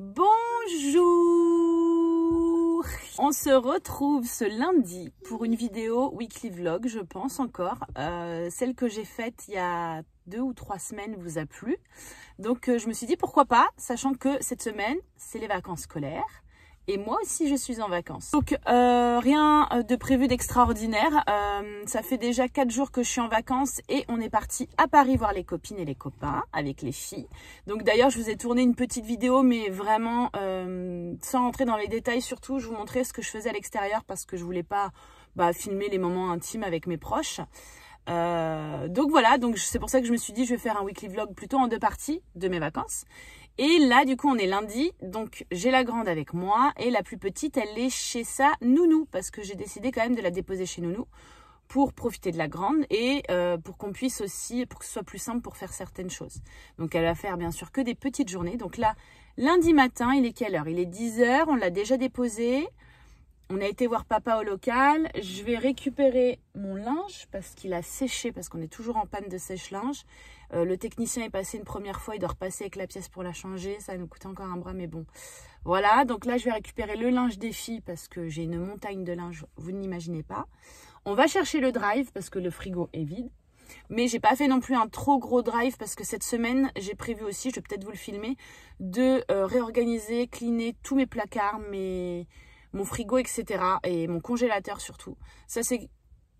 Bonjour! On se retrouve ce lundi pour une vidéo weekly vlog, je pense encore. Celle que j'ai faite il y a 2 ou 3 semaines vous a plu. Donc je me suis dit pourquoi pas, sachant que cette semaine, c'est les vacances scolaires. Et moi aussi, je suis en vacances. Donc, rien de prévu d'extraordinaire. Ça fait déjà 4 jours que je suis en vacances et on est parti à Paris voir les copines et les copains avec les filles. Donc d'ailleurs, je vous ai tourné une petite vidéo, mais vraiment, sans rentrer dans les détails, surtout, je vous montrais ce que je faisais à l'extérieur parce que je voulais pas filmer les moments intimes avec mes proches. Donc voilà, donc c'est pour ça que je me suis dit je vais faire un weekly vlog plutôt en 2 parties de mes vacances. Et là du coup on est lundi, donc j'ai la grande avec moi et la plus petite elle est chez sa nounou parce que j'ai décidé quand même de la déposer chez nounou pour profiter de la grande et pour qu'on puisse aussi, pour que ce soit plus simple pour faire certaines choses. Donc elle va faire bien sûr que des petites journées. Donc là lundi matin il est quelle heure? Il est 10 h, on l'a déjà déposé. On a été voir papa au local. Je vais récupérer mon linge parce qu'il a séché, parce qu'on est toujours en panne de sèche-linge. Le technicien est passé une première fois, il doit repasser avec la pièce pour la changer. Ça va nous coûter encore un bras, mais bon. Voilà, donc là, je vais récupérer le linge des filles parce que j'ai une montagne de linge, vous n'imaginez pas. On va chercher le drive parce que le frigo est vide. Mais j'ai pas fait non plus un trop gros drive parce que cette semaine, j'ai prévu aussi, je vais peut-être vous le filmer, de réorganiser, cleaner tous mes placards, mon frigo, etc. et mon congélateur surtout. Ça, c'est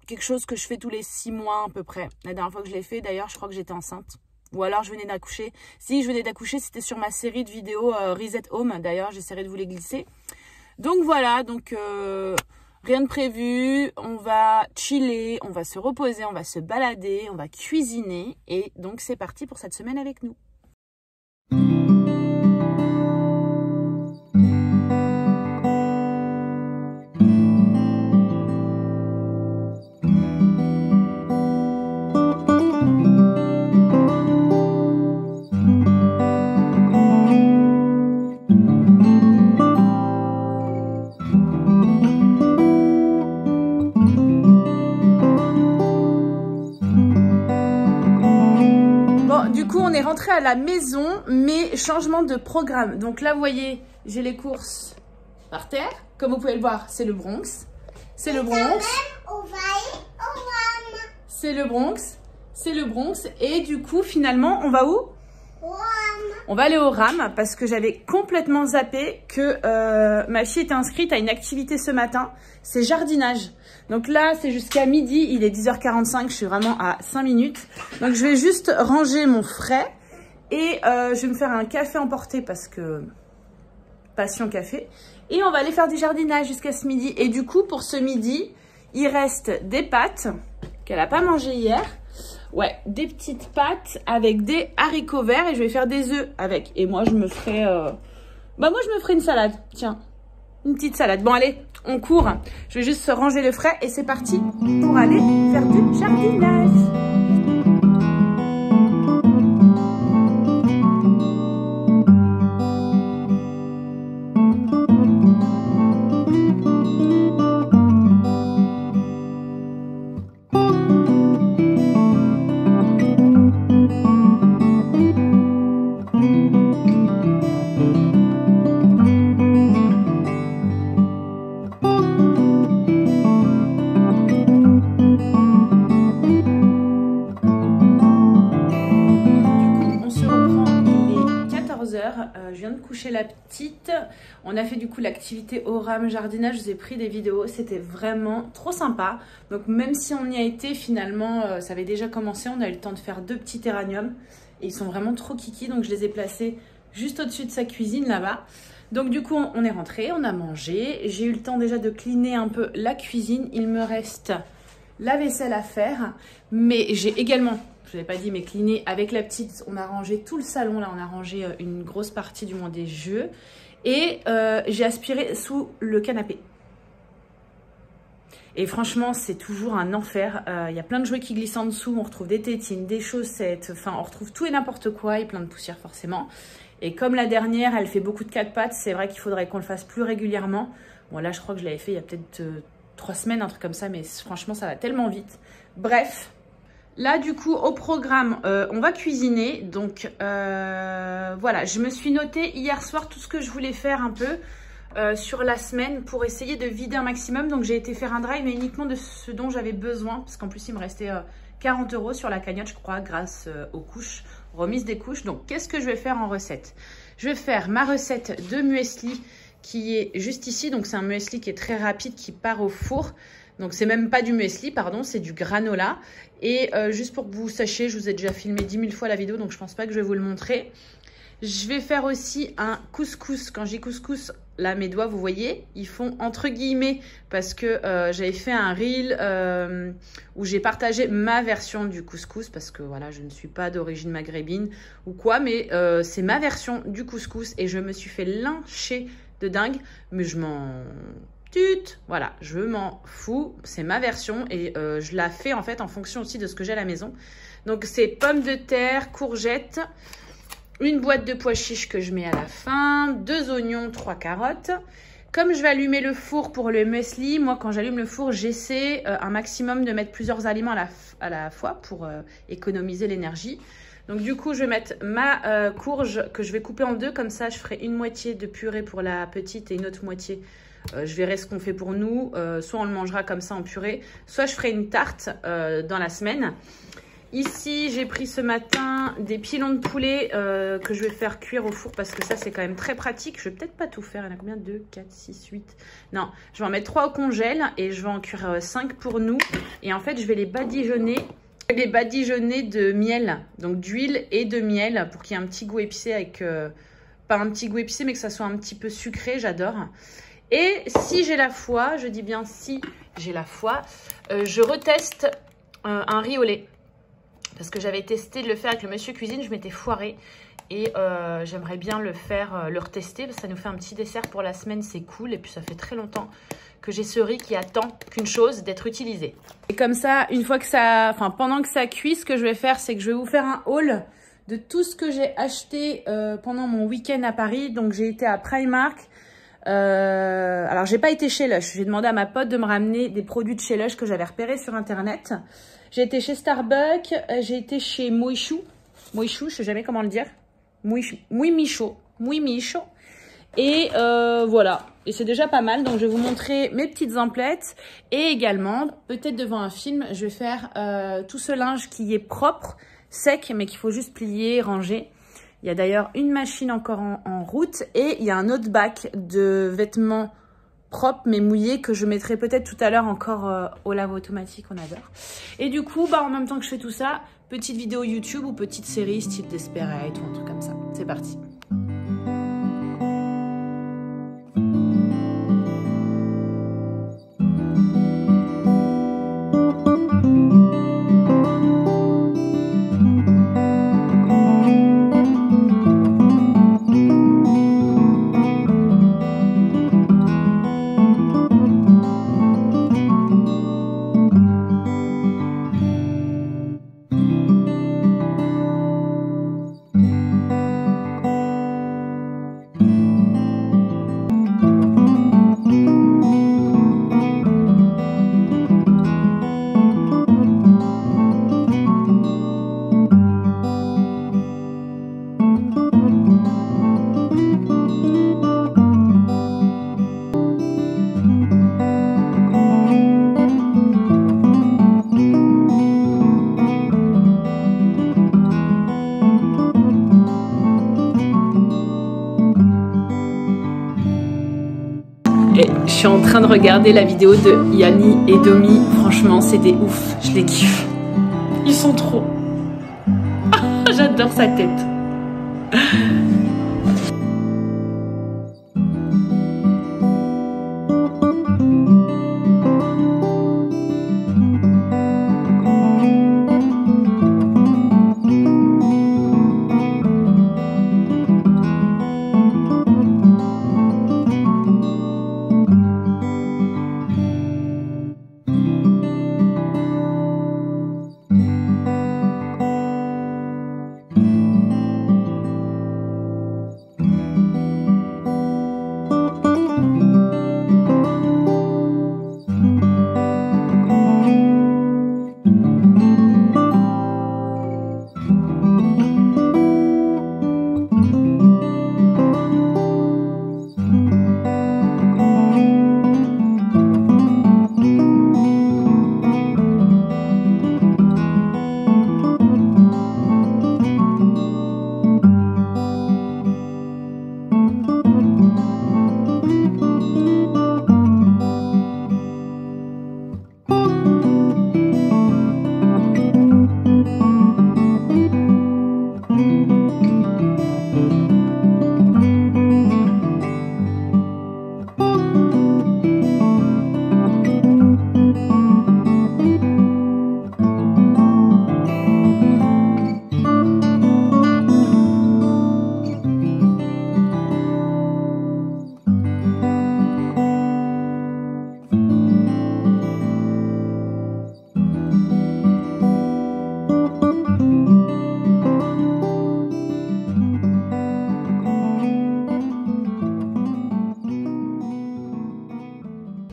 quelque chose que je fais tous les 6 mois à peu près. La dernière fois que je l'ai fait, d'ailleurs, je crois que j'étais enceinte. Ou alors, je venais d'accoucher. Si, je venais d'accoucher, c'était sur ma série de vidéos Reset Home. D'ailleurs, j'essaierai de vous les glisser. Donc, voilà. Donc, rien de prévu. On va chiller, on va se reposer, on va se balader, on va cuisiner. Et donc, c'est parti pour cette semaine avec nous. On est rentré à la maison, mais changement de programme. Donc là, vous voyez, j'ai les courses par terre. Comme vous pouvez le voir, c'est le Bronx. C'est le Bronx. C'est le Bronx. C'est le Bronx. Et du coup, finalement, on va où? On va aller au RAM parce que j'avais complètement zappé que ma fille était inscrite à une activité ce matin. C'est jardinage. Donc là, c'est jusqu'à midi. Il est 10 h 45. Je suis vraiment à 5 minutes. Donc, je vais juste ranger mon frais. Et je vais me faire un café emporté parce que passion café. Et on va aller faire du jardinage jusqu'à ce midi. Et du coup, pour ce midi, il reste des pâtes qu'elle n'a pas mangées hier. Ouais, des petites pâtes avec des haricots verts et je vais faire des œufs avec. Et moi, je me ferai... moi, je me ferai une salade. Tiens, une petite salade. Bon, allez, on court. Je vais juste ranger le frais et c'est parti pour aller faire du jardinage. Je viens de coucher la petite. On a fait du coup l'activité au RAM jardinage. Je vous ai pris des vidéos. C'était vraiment trop sympa. Donc même si on y a été, finalement, ça avait déjà commencé. On a eu le temps de faire 2 petits terraniums. Et ils sont vraiment trop kiki. Donc je les ai placés juste au-dessus de sa cuisine là-bas. Donc du coup, on est rentré, on a mangé. J'ai eu le temps déjà de cleaner un peu la cuisine. Il me reste la vaisselle à faire. Mais j'ai également... Je ne l'ai pas dit, mais cleaner avec la petite. On a rangé tout le salon. Là, on a rangé une grosse partie du moins des jeux. Et j'ai aspiré sous le canapé. Et franchement, c'est toujours un enfer. Il y a plein de jouets qui glissent en dessous. On retrouve des tétines, des chaussettes. Enfin, on retrouve tout et n'importe quoi. Et plein de poussière forcément. Et comme la dernière, elle fait beaucoup de 4 pattes. C'est vrai qu'il faudrait qu'on le fasse plus régulièrement. Bon, là, je crois que je l'avais fait il y a peut-être 3 semaines, un truc comme ça. Mais franchement, ça va tellement vite. Bref. Là, du coup, au programme, on va cuisiner. Donc, voilà, je me suis noté hier soir tout ce que je voulais faire un peu sur la semaine pour essayer de vider un maximum. Donc, j'ai été faire un drive, mais uniquement de ce dont j'avais besoin. Parce qu'en plus, il me restait 40 € sur la cagnotte, je crois, grâce aux couches, remise des couches. Donc, qu'est-ce que je vais faire en recette? Je vais faire ma recette de muesli qui est juste ici. Donc, c'est un muesli qui est très rapide, qui part au four. Donc, c'est même pas du muesli, pardon, c'est du granola. Et juste pour que vous sachiez, je vous ai déjà filmé 10 000 fois la vidéo, donc je pense pas que je vais vous le montrer. Je vais faire aussi un couscous. Quand je dis couscous, là, mes doigts, vous voyez, ils font entre guillemets parce que j'avais fait un reel où j'ai partagé ma version du couscous parce que voilà, je ne suis pas d'origine maghrébine ou quoi, mais c'est ma version du couscous et je me suis fait lyncher de dingue, mais je m'en... Voilà, je m'en fous, c'est ma version et je la fais en fait en fonction aussi de ce que j'ai à la maison. Donc c'est pommes de terre, courgettes, une boîte de pois chiches que je mets à la fin, 2 oignons, 3 carottes. Comme je vais allumer le four pour le muesli, moi quand j'allume le four, j'essaie un maximum de mettre plusieurs aliments à la fois pour économiser l'énergie. Donc du coup, je vais mettre ma courge que je vais couper en deux, comme ça je ferai une moitié de purée pour la petite et une autre moitié. Je verrai ce qu'on fait pour nous, soit on le mangera comme ça en purée, soit je ferai une tarte dans la semaine. Ici, j'ai pris ce matin des pilons de poulet que je vais faire cuire au four parce que ça, c'est quand même très pratique. Je vais peut-être pas tout faire. Il y en a combien? 2, 4, 6, 8. Non, je vais en mettre 3 au congèle et je vais en cuire 5 pour nous. Et en fait, je vais les badigeonner. De miel, donc d'huile et de miel pour qu'il y ait un petit goût épicé avec... pas un petit goût épicé, mais que ça soit un petit peu sucré. J'adore. Et si j'ai la foi, je dis bien si j'ai la foi, je reteste un riz au lait. Parce que j'avais testé de le faire avec le monsieur cuisine, je m'étais foirée. Et j'aimerais bien le faire, le retester, parce que ça nous fait un petit dessert pour la semaine, c'est cool. Et puis ça fait très longtemps que j'ai ce riz qui attend qu'une chose, d'être utilisé. Et comme ça, une fois que ça, enfin pendant que ça cuit, ce que je vais faire, c'est que je vais vous faire un haul de tout ce que j'ai acheté pendant mon week-end à Paris. Donc j'ai été à Primark. Alors j'ai pas été chez Lush, j'ai demandé à ma pote de me ramener des produits de chez Lush que j'avais repérés sur internet. J'ai été chez Starbucks, j'ai été chez Mouichou, je sais jamais comment le dire, Mouimicho, et voilà, et c'est déjà pas mal. Donc je vais vous montrer mes petites emplettes et également, peut-être devant un film, je vais faire tout ce linge qui est propre, sec, mais qu'il faut juste plier, ranger. Il y a d'ailleurs une machine encore en route et il y a un autre bac de vêtements propres mais mouillés que je mettrai peut-être tout à l'heure encore au lave automatique, on adore. Et du coup, bah, en même temps que je fais tout ça, petite vidéo YouTube ou petite série style Desperate ou un truc comme ça. C'est parti. Et je suis en train de regarder la vidéo de Yanni et Domi. Franchement, c'est des ouf. Je les kiffe. Ils sont trop. J'adore sa tête.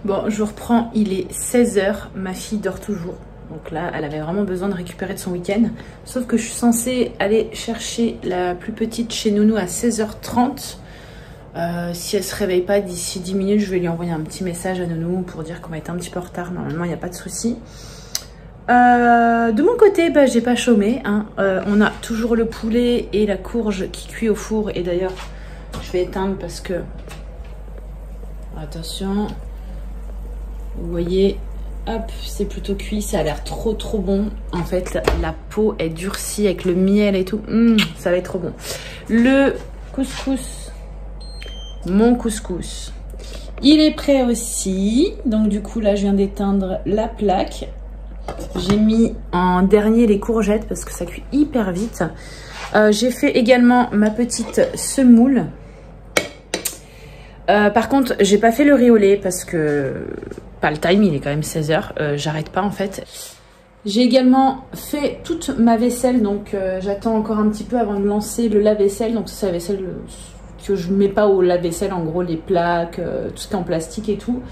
Bon, je reprends, il est 16 h, ma fille dort toujours. Donc là, elle avait vraiment besoin de récupérer de son week-end. Sauf que je suis censée aller chercher la plus petite chez Nounou à 16 h 30. Si elle se réveille pas d'ici 10 minutes, je vais lui envoyer un petit message à Nounou pour dire qu'on va être un petit peu en retard. Normalement, il n'y a pas de souci. De mon côté, bah, j'ai pas chômé. Hein. On a toujours le poulet et la courge qui cuit au four. Et d'ailleurs, je vais éteindre parce que... Attention. Vous voyez, hop, c'est plutôt cuit. Ça a l'air trop bon. En fait, la peau est durcie avec le miel et tout. Ça va être trop bon. Le couscous. Mon couscous. Il est prêt aussi. Donc du coup, là, je viens d'éteindre la plaque. J'ai mis en dernier les courgettes parce que ça cuit hyper vite. J'ai fait également ma petite semoule. Par contre, j'ai pas fait le riz au lait parce que pas le time, il est quand même 16 h. J'arrête pas en fait. J'ai également fait toute ma vaisselle, donc j'attends encore un petit peu avant de lancer le lave-vaisselle. Donc c'est la vaisselle que je mets pas au lave-vaisselle, en gros les plaques, tout ce qui est en plastique et tout.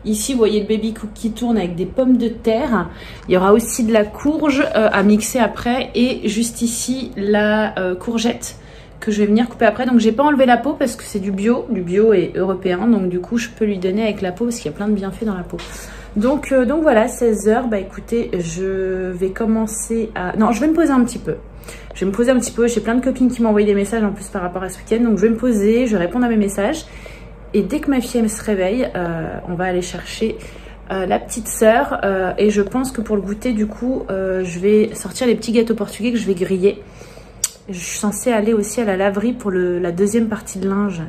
Ici, vous voyez le baby cook qui tourne avec des pommes de terre. Il y aura aussi de la courge à mixer après. Et juste ici, la courgette que je vais venir couper après. Donc, j'ai pas enlevé la peau parce que c'est du bio. Du bio et européen. Donc, du coup, je peux lui donner avec la peau parce qu'il y a plein de bienfaits dans la peau. Donc voilà, 16 h. Bah, écoutez, je vais commencer à... Non, je vais me poser un petit peu. Je vais me poser un petit peu. J'ai plein de copines qui m'ont envoyé des messages en plus par rapport à ce week-end. Donc, je vais me poser, je vais répondre à mes messages. Et dès que ma fille elle se réveille, on va aller chercher la petite sœur. Et je pense que pour le goûter, du coup, je vais sortir les petits gâteaux portugais que je vais griller. Je suis censée aller aussi à la laverie pour la deuxième partie de linge.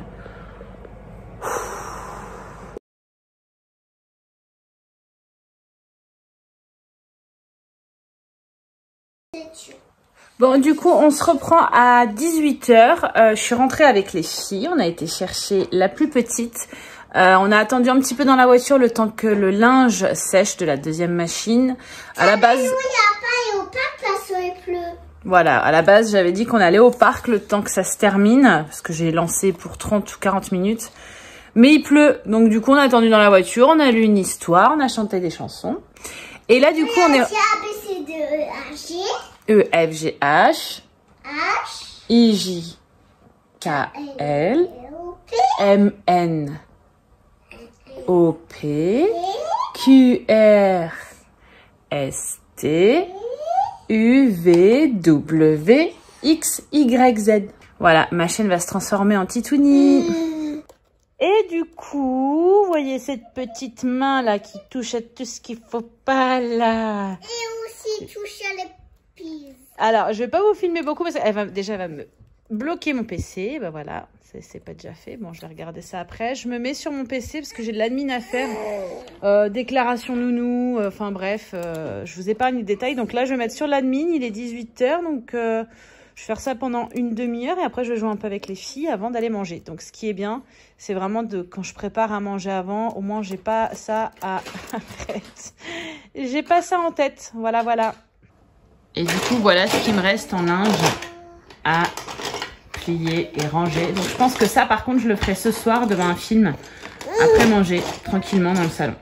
Bon, du coup, on se reprend à 18 h. Je suis rentrée avec les filles. On a été chercher la plus petite. On a attendu un petit peu dans la voiture le temps que le linge sèche de la deuxième machine. À la base... Voilà, à la base, j'avais dit qu'on allait au parc le temps que ça se termine. Parce que j'ai lancé pour 30 ou 40 minutes. Mais il pleut. Donc, du coup, on a attendu dans la voiture. On a lu une histoire. On a chanté des chansons. Et là, du coup, on est... E, F, G, H, I, J, K, L, M, N, O, P, Q, R, S, T, U, V, W, X, Y, Z. Voilà, ma chaîne va se transformer en titouni. Et du coup, vous voyez cette petite main là qui touche à tout ce qu'il faut pas là. Et aussi touche à les... Alors, je vais pas vous filmer beaucoup parce qu'elle va déjà me bloquer mon PC. Ben voilà, c'est pas déjà fait. Bon, je vais regarder ça après. Je me mets sur mon PC parce que j'ai de l'admin à faire. Déclaration nounou, enfin bref, je vous épargne les détails. Donc là, je vais mettre sur l'admin. Il est 18 h, donc je vais faire ça pendant une demi-heure et après, je vais jouer un peu avec les filles avant d'aller manger. Donc, ce qui est bien, c'est vraiment quand je prépare à manger avant, au moins, j'ai pas ça à tête. J'ai pas ça en tête. Voilà, voilà. Et du coup, voilà ce qui me reste en linge à plier et ranger. Donc, je pense que ça, par contre, je le ferai ce soir devant un film, après manger, tranquillement dans le salon.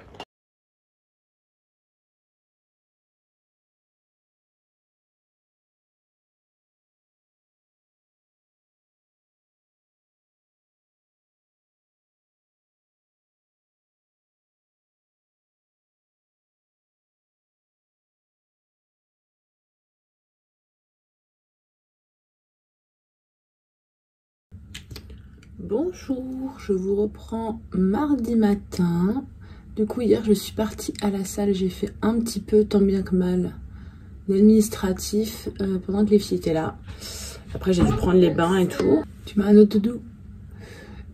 Bonjour, je vous reprends mardi matin. Du coup, hier, je suis partie à la salle. J'ai fait un petit peu, tant bien que mal, d'administratif pendant que les filles étaient là. Après, j'ai dû prendre les bains et tout. Tu m'as un autre doudou.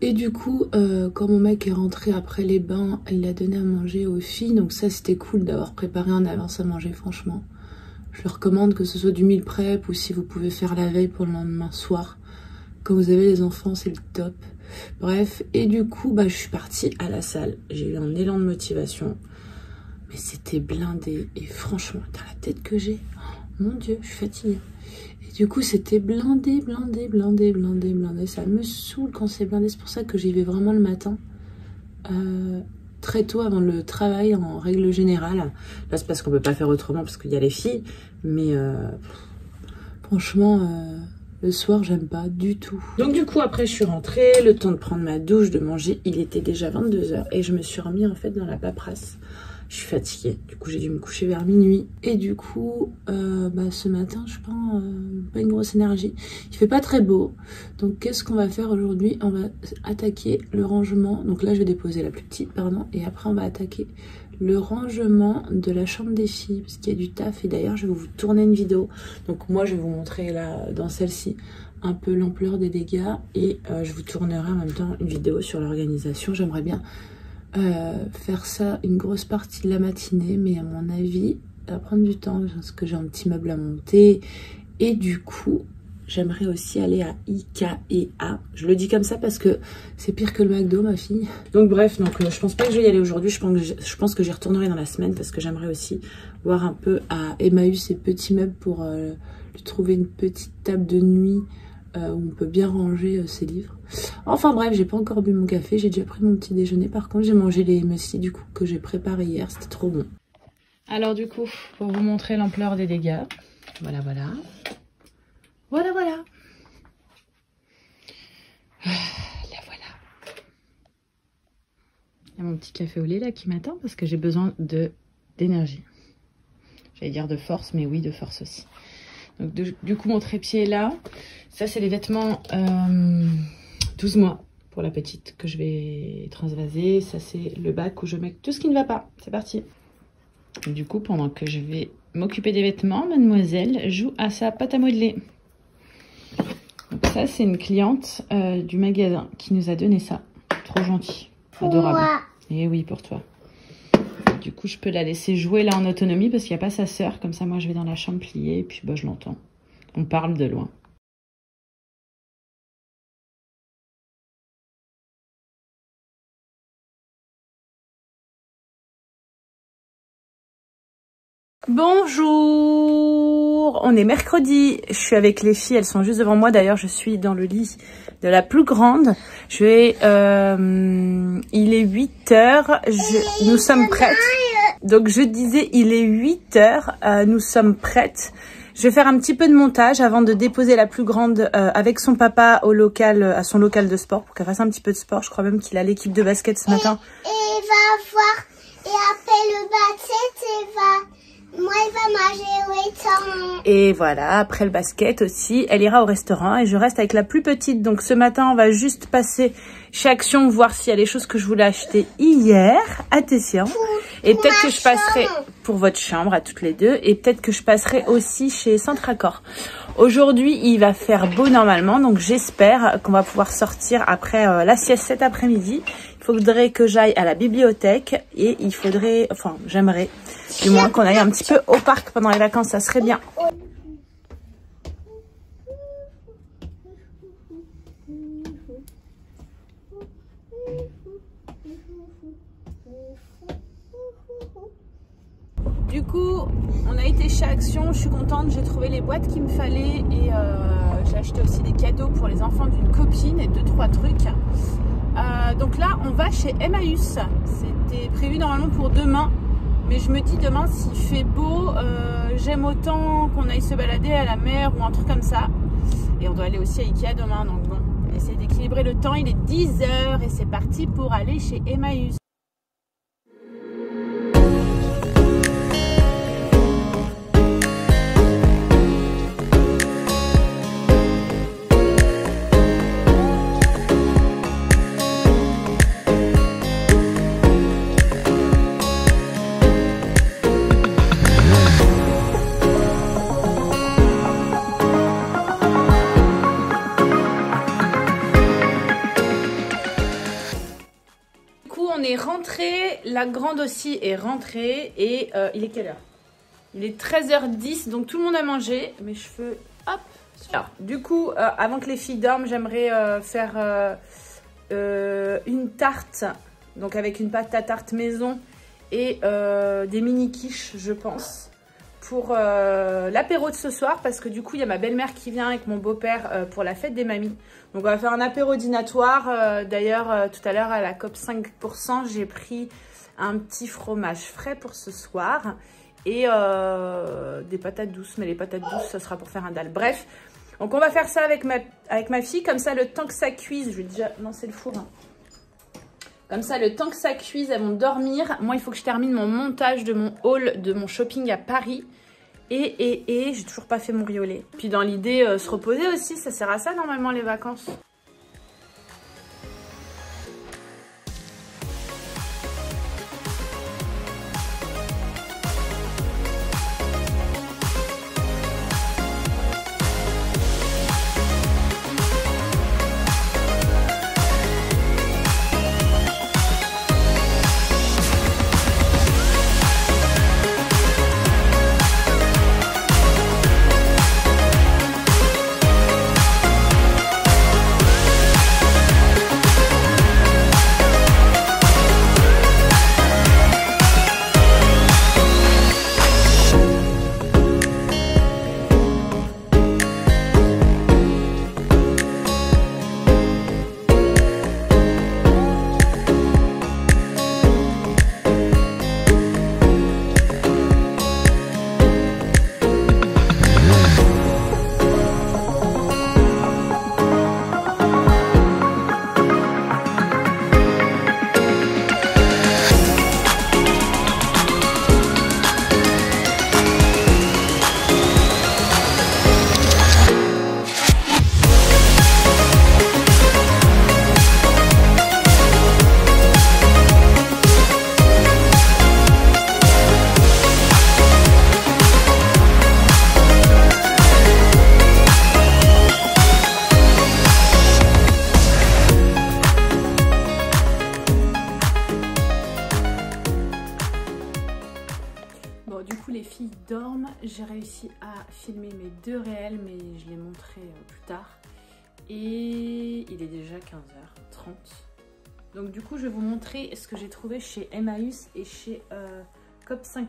Et du coup, quand mon mec est rentré après les bains, il a donné à manger aux filles. Donc ça, c'était cool d'avoir préparé en avance à manger, franchement. Je leur recommande que ce soit du meal prep ou si vous pouvez faire la veille pour le lendemain soir. Quand vous avez les enfants, c'est le top. Bref, et du coup, bah, je suis partie à la salle. J'ai eu un élan de motivation. Mais c'était blindé. Et franchement, t'as la tête que j'ai. Oh, mon Dieu, je suis fatiguée. Et du coup, c'était blindé. Ça me saoule quand c'est blindé. C'est pour ça que j'y vais vraiment le matin. très tôt avant le travail en règle générale. Là c'est parce qu'on peut pas faire autrement parce qu'il y a les filles, mais franchement le soir j'aime pas du tout. Donc du coup après je suis rentrée, le temps de prendre ma douche, de manger, il était déjà 22 h et je me suis remis en fait dans la paperasse. Je suis fatiguée, du coup j'ai dû me coucher vers minuit. Et du coup, ce matin, je prends pas une grosse énergie. Il fait pas très beau. Donc qu'est-ce qu'on va faire aujourd'hui? On va attaquer le rangement. Donc là, je vais déposer la plus petite, pardon. Et après, on va attaquer le rangement de la chambre des filles. Parce qu'il y a du taf. Et d'ailleurs, je vais vous tourner une vidéo. Donc moi, je vais vous montrer là, dans celle-ci, un peu l'ampleur des dégâts. Et je vous tournerai en même temps une vidéo sur l'organisation. J'aimerais bien... faire ça une grosse partie de la matinée, mais à mon avis ça va prendre du temps parce que j'ai un petit meuble à monter et du coup j'aimerais aussi aller à Ikea. Je le dis comme ça parce que c'est pire que le McDo, ma fille. Donc bref, je pense pas que je vais y aller aujourd'hui. Je pense que j'y retournerai dans la semaine parce que j'aimerais aussi voir un peu à Emmaüs ces petits meubles pour lui trouver une petite table de nuit où on peut bien ranger ses livres. Enfin bref, j'ai pas encore bu mon café, j'ai déjà pris mon petit déjeuner. Par contre, j'ai mangé les muesli du coup que j'ai préparé hier, c'était trop bon. Alors du coup, pour vous montrer l'ampleur des dégâts, voilà. La voilà. Il y a mon petit café au lait là qui m'attend parce que j'ai besoin d'énergie. J'allais dire de force, mais oui, de force aussi. Donc du coup, mon trépied est là. Ça, c'est les vêtements 12 mois pour la petite que je vais transvaser. Ça, c'est le bac où je mets tout ce qui ne va pas. C'est parti. Du coup, pendant que je vais m'occuper des vêtements, mademoiselle joue à sa pâte à modeler. Donc ça, c'est une cliente du magasin qui nous a donné ça. Trop gentil. Adorable. Et oui, pour toi. Du coup, je peux la laisser jouer là en autonomie parce qu'il n'y a pas sa sœur. Comme ça, moi, je vais dans la chambre plier et puis je l'entends. On parle de loin. Bonjour, on est mercredi, je suis avec les filles, elles sont juste devant moi. D'ailleurs, je suis dans le lit de la plus grande. Il est 8 h, nous sommes prêtes. Donc je disais, il est 8 h, nous sommes prêtes. Je vais faire un petit peu de montage avant de déposer la plus grande avec son papa au local, à son local de sport pour qu'elle fasse un petit peu de sport. Je crois même qu'il a l'équipe de basket ce matin. Et il va voir, et après le basket, moi, il va manger au étang. Et voilà, après le basket aussi, elle ira au restaurant et je reste avec la plus petite. Donc ce matin, on va juste passer chez Action, voir s'il y a les choses que je voulais acheter hier. Attention. Et peut-être que je passerai pour votre chambre à toutes les deux. Et peut-être que je passerai aussi chez Centracor. Aujourd'hui, il va faire beau normalement. Donc j'espère qu'on va pouvoir sortir après la sieste cet après-midi. Il faudrait que j'aille à la bibliothèque. Et il faudrait, enfin j'aimerais du moins qu'on aille un petit peu au parc pendant les vacances. Ça serait bien. Du coup, on a été chez Action, je suis contente, j'ai trouvé les boîtes qu'il me fallait et j'ai acheté aussi des cadeaux pour les enfants d'une copine et 2-3 trucs. Donc là, on va chez Emmaüs. C'était prévu normalement pour demain, mais je me dis demain s'il fait beau, j'aime autant qu'on aille se balader à la mer ou un truc comme ça. Et on doit aller aussi à Ikea demain, donc bon, on essaie d'équilibrer le temps. Il est 10 h et c'est parti pour aller chez Emmaüs. On est rentré, la grande aussi est rentrée et il est quelle heure? Il est 13 h 10, donc tout le monde a mangé. Mes cheveux, hop. Alors, du coup, avant que les filles dorment, j'aimerais faire une tarte, donc avec une pâte à tarte maison et des mini quiches, je pense, pour l'apéro de ce soir parce que du coup il y a ma belle-mère qui vient avec mon beau-père pour la fête des mamies. Donc on va faire un apéro dînatoire. D'ailleurs tout à l'heure à la COP 5% j'ai pris un petit fromage frais pour ce soir et des patates douces. Mais les patates douces ça sera pour faire un dalle. Bref, donc on va faire ça avec ma fille. Comme ça le temps que ça cuise, je vais déjà lancer le four. Comme ça, le temps que ça cuise, elles vont dormir. Moi, il faut que je termine mon montage de mon haul, de mon shopping à Paris. Et j'ai toujours pas fait mon riolet. Puis dans l'idée, se reposer aussi, ça sert à ça normalement les vacances. Dorment, j'ai réussi à filmer mes 2 réels mais je les montrerai plus tard et il est déjà 15h30 donc du coup je vais vous montrer ce que j'ai trouvé chez Emmaüs et chez COP 5%.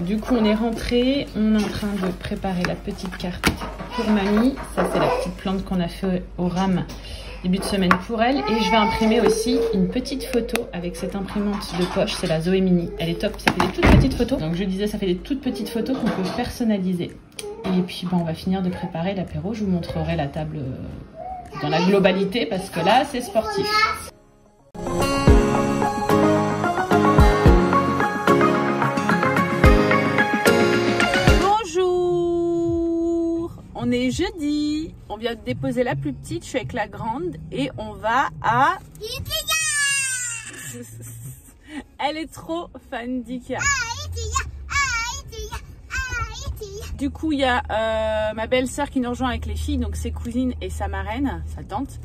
Du coup on est rentré, on est en train de préparer la petite carte pour mamie. Ça c'est la petite plante qu'on a fait au RAM début de semaine pour elle. Et je vais imprimer aussi une petite photo avec cette imprimante de poche, c'est la Zoé Mini. Elle est top, ça fait des toutes petites photos. Donc je disais ça fait des toutes petites photos qu'on peut personnaliser. Et puis on va finir de préparer l'apéro, je vous montrerai la table dans la globalité parce que là c'est sportif. On est jeudi, on vient de déposer la plus petite, je suis avec la grande et on va à Ikea. Elle est trop fan d'Ikea. Du coup il y a ma belle-sœur qui nous rejoint avec les filles, donc ses cousines et sa marraine, sa tante.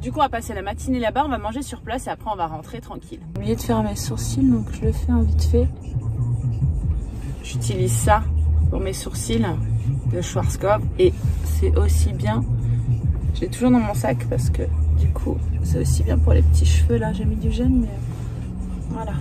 Du coup on va passer la matinée là-bas, on va manger sur place et après on va rentrer tranquille. J'ai oublié de faire mes sourcils donc je le fais en vite fait. J'utilise ça pour mes sourcils de Schwarzkopf et c'est aussi bien, je l'ai toujours dans mon sac parce que du coup c'est aussi bien pour les petits cheveux. Là j'ai mis du gel mais voilà.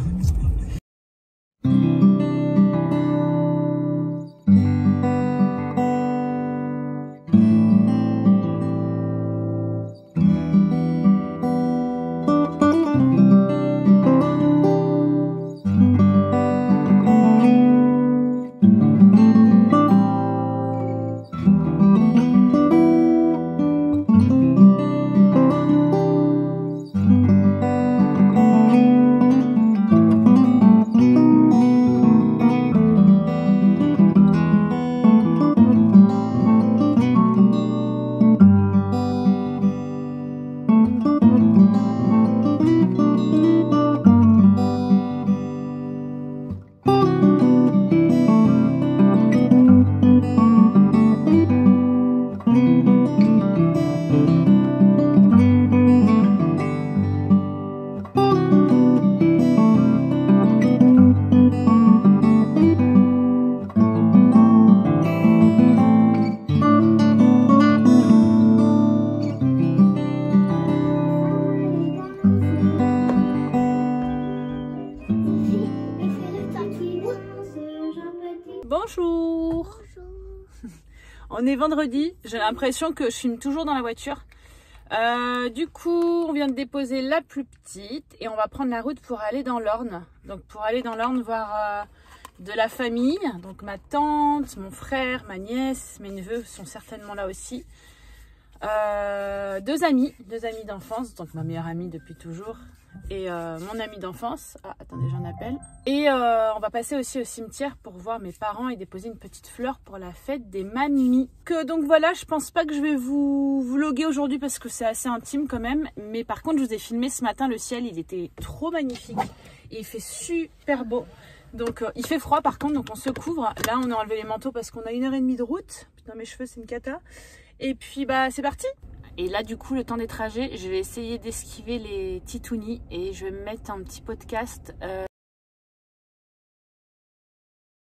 Bonjour. Bonjour. On est vendredi, j'ai l'impression que je filme toujours dans la voiture. Du coup, on vient de déposer la plus petite et on va prendre la route pour aller dans l'Orne. Donc pour aller dans l'Orne voir de la famille, donc ma tante, mon frère, ma nièce, mes neveux sont certainement là aussi. Deux amis d'enfance, donc ma meilleure amie depuis toujours et mon amie d'enfance. Ah, attendez, j'en appelle. Et on va passer aussi au cimetière pour voir mes parents et déposer une petite fleur pour la fête des mamies. Donc voilà, je pense pas que je vais vous vlogger aujourd'hui parce que c'est assez intime quand même. Mais par contre, je vous ai filmé ce matin le ciel, il était trop magnifique et il fait super beau. Donc il fait froid par contre, donc on se couvre. Là, on a enlevé les manteaux parce qu'on a 1h30 de route. Putain, mes cheveux, c'est une cata. Et puis bah c'est parti. Et là du coup le temps des trajets, je vais essayer d'esquiver les titounis et je vais me mettre un petit podcast.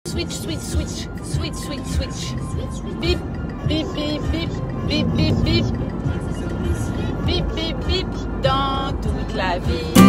Switch. Bip, bip, bip, bip, bip, bip, bip. Bip, bip, bip, dans toute la vie.